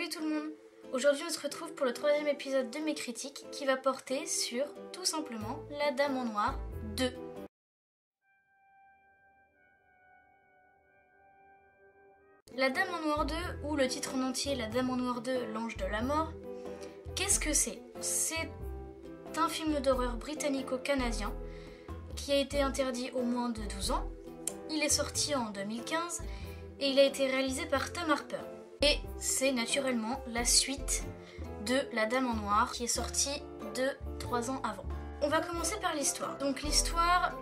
Salut tout le monde! Aujourd'hui on se retrouve pour le 3e épisode de mes critiques qui va porter sur, tout simplement, La Dame en Noir 2. La Dame en Noir 2, ou le titre en entier La Dame en Noir 2, l'Ange de la Mort, qu'est-ce que c'est? C'est un film d'horreur britannico-canadien qui a été interdit aux moins de 12 ans. Il est sorti en 2015 et il a été réalisé par Tom Harper. Et c'est naturellement la suite de La Dame en Noir qui est sortie 3 ans avant. On va commencer par l'histoire. Donc l'histoire,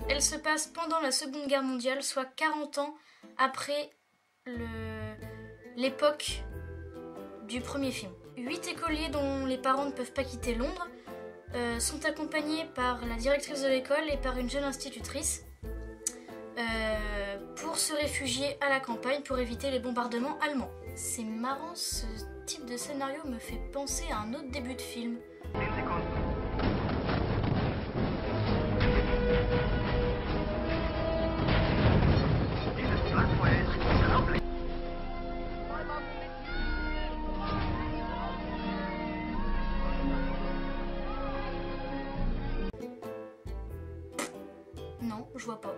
elle se passe pendant la Seconde Guerre mondiale, soit 40 ans après l'époque du premier film. 8 écoliers dont les parents ne peuvent pas quitter Londres sont accompagnés par la directrice de l'école et par une jeune institutrice pour se réfugier à la campagne pour éviter les bombardements allemands. C'est marrant, ce type de scénario me fait penser à un autre début de film. Non, je vois pas.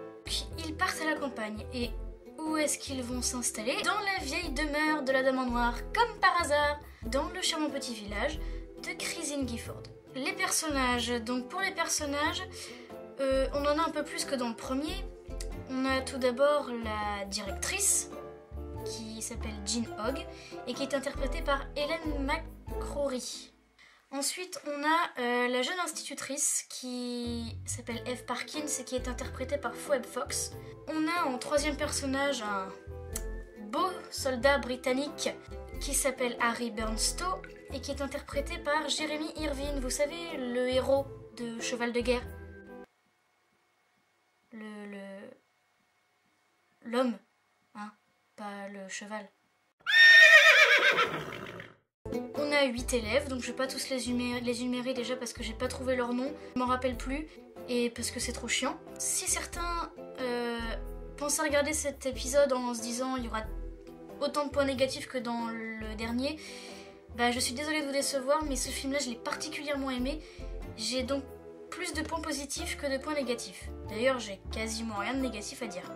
Ils partent à la campagne et où est-ce qu'ils vont s'installer? Dans la vieille demeure de la Dame en Noir, comme par hasard, dans le charmant petit village de Chrysin Gifford. Les personnages, donc pour les personnages, on en a un peu plus que dans le premier. On a tout d'abord la directrice, qui s'appelle Jean Hogg, et qui est interprétée par Helen McCrory. Ensuite, on a la jeune institutrice qui s'appelle Eve Parkins et qui est interprétée par Phoebe Fox. On a en troisième personnage un beau soldat britannique qui s'appelle Harry Burnstow et qui est interprété par Jeremy Irvine. Vous savez, le héros de Cheval de guerre. L'homme, hein, pas le cheval. On a 8 élèves, donc je vais pas tous les énumérer déjà parce que j'ai pas trouvé leur nom, je m'en rappelle plus, et parce que c'est trop chiant. Si certains pensent à regarder cet épisode en se disant il y aura autant de points négatifs que dans le dernier, bah je suis désolée de vous décevoir, mais ce film-là je l'ai particulièrement aimé. J'ai donc plus de points positifs que de points négatifs. D'ailleurs j'ai quasiment rien de négatif à dire.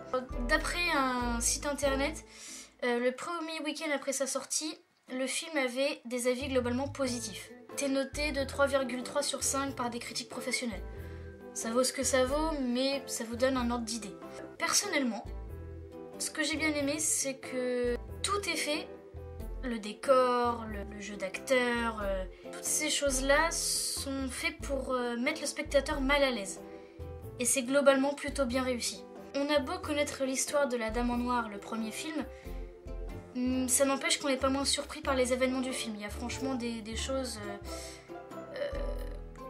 D'après un site internet, le premier week-end après sa sortie, le film avait des avis globalement positifs. T'es noté de 3,3 sur 5 par des critiques professionnelles. Ça vaut ce que ça vaut, mais ça vous donne un ordre d'idée. Personnellement, ce que j'ai bien aimé, c'est que tout est fait. Le décor, le jeu d'acteur, toutes ces choses-là sont faites pour mettre le spectateur mal à l'aise. Et c'est globalement plutôt bien réussi. On a beau connaître l'histoire de La Dame en Noir, le premier film, ça n'empêche qu'on n'est pas moins surpris par les événements du film. Il y a franchement des choses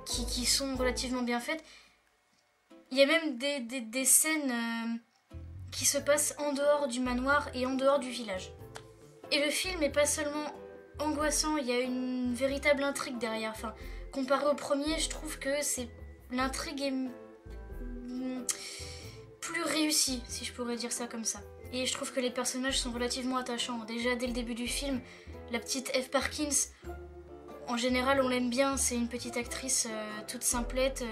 qui sont relativement bien faites. Il y a même des scènes qui se passent en dehors du manoir et en dehors du village. Et le film n'est pas seulement angoissant, il y a une véritable intrigue derrière. Enfin, comparé au premier, je trouve que l'intrigue est plus réussie, si je pourrais dire ça comme ça. Et je trouve que les personnages sont relativement attachants. Déjà, dès le début du film, la petite Eve Parkins, en général, on l'aime bien. C'est une petite actrice toute simplette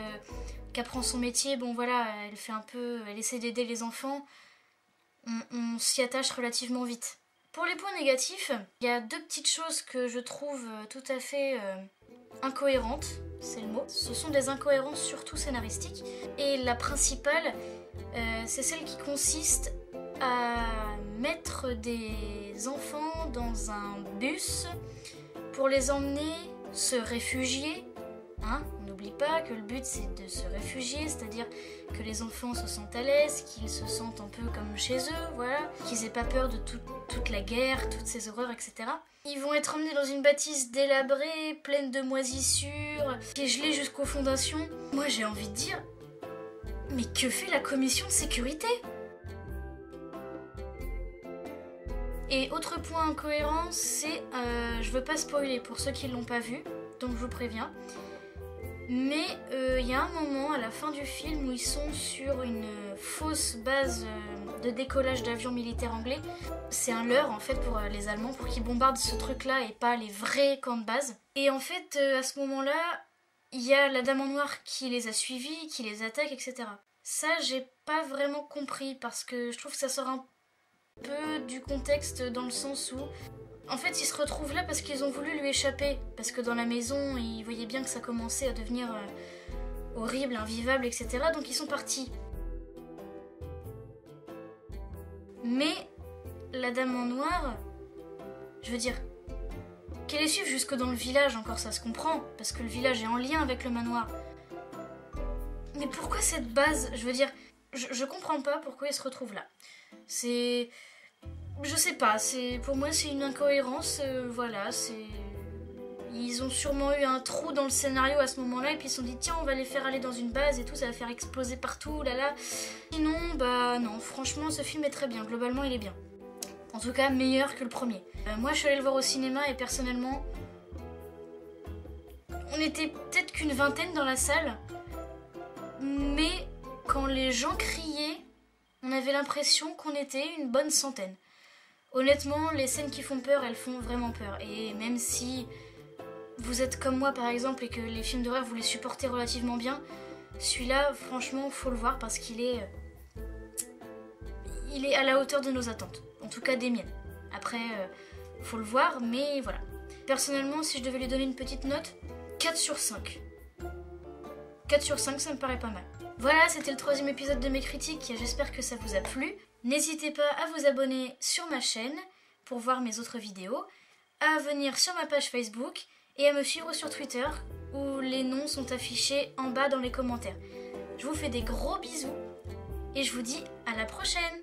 qui apprend son métier. Bon, voilà, elle essaie d'aider les enfants. On s'y attache relativement vite. Pour les points négatifs, il y a 2 petites choses que je trouve tout à fait incohérentes. C'est le mot. Ce sont des incohérences surtout scénaristiques. Et la principale, c'est celle qui consiste à mettre des enfants dans un bus pour les emmener se réfugier. Hein, on n'oublie pas que le but c'est de se réfugier, c'est-à-dire que les enfants se sentent à l'aise, qu'ils se sentent un peu comme chez eux, voilà, qu'ils aient pas peur de toute la guerre, toutes ces horreurs, etc. Ils vont être emmenés dans une bâtisse délabrée, pleine de moisissures, qui est gelée jusqu'aux fondations. Moi j'ai envie de dire, mais que fait la commission de sécurité ? Et autre point incohérent, c'est, je veux pas spoiler pour ceux qui l'ont pas vu, donc je vous préviens, Mais il y a un moment à la fin du film où ils sont sur une fausse base de décollage d'avions militaires anglais. C'est un leurre en fait pour les Allemands, pour qu'ils bombardent ce truc-là et pas les vrais camps de base. Et en fait, à ce moment-là, il y a la Dame en Noir qui les a suivis, qui les attaque, etc. Ça, j'ai pas vraiment compris parce que je trouve que ça sort un peu du contexte dans le sens où en fait ils se retrouvent là parce qu'ils ont voulu lui échapper, parce que dans la maison ils voyaient bien que ça commençait à devenir horrible, invivable, etc. Donc ils sont partis. Mais la Dame en Noir, je veux dire, qu'elle les suive jusque dans le village, encore ça se comprend, parce que le village est en lien avec le manoir. Mais pourquoi cette base? Je veux dire, je comprends pas pourquoi ils se retrouvent là. C'est... Je sais pas, pour moi c'est une incohérence, voilà, Ils ont sûrement eu un trou dans le scénario à ce moment-là et puis ils se sont dit tiens on va les faire aller dans une base et tout, ça va faire exploser partout, là là. Sinon, bah non, franchement ce film est très bien, globalement il est bien. En tout cas meilleur que le premier. Moi je suis allée le voir au cinéma et personnellement, on était peut-être qu'une vingtaine dans la salle, mais quand les gens criaient, on avait l'impression qu'on était une bonne centaine. Honnêtement, les scènes qui font peur, elles font vraiment peur. Et même si vous êtes comme moi par exemple et que les films d'horreur vous les supportez relativement bien, celui-là, franchement, faut le voir parce qu'il est à la hauteur de nos attentes. En tout cas des miennes. Après, faut le voir, mais voilà. Personnellement, si je devais lui donner une petite note, 4 sur 5. 4 sur 5, ça me paraît pas mal. Voilà, c'était le 3e épisode de mes critiques, j'espère que ça vous a plu. N'hésitez pas à vous abonner sur ma chaîne pour voir mes autres vidéos, à venir sur ma page Facebook et à me suivre sur Twitter où les noms sont affichés en bas dans les commentaires. Je vous fais des gros bisous et je vous dis à la prochaine!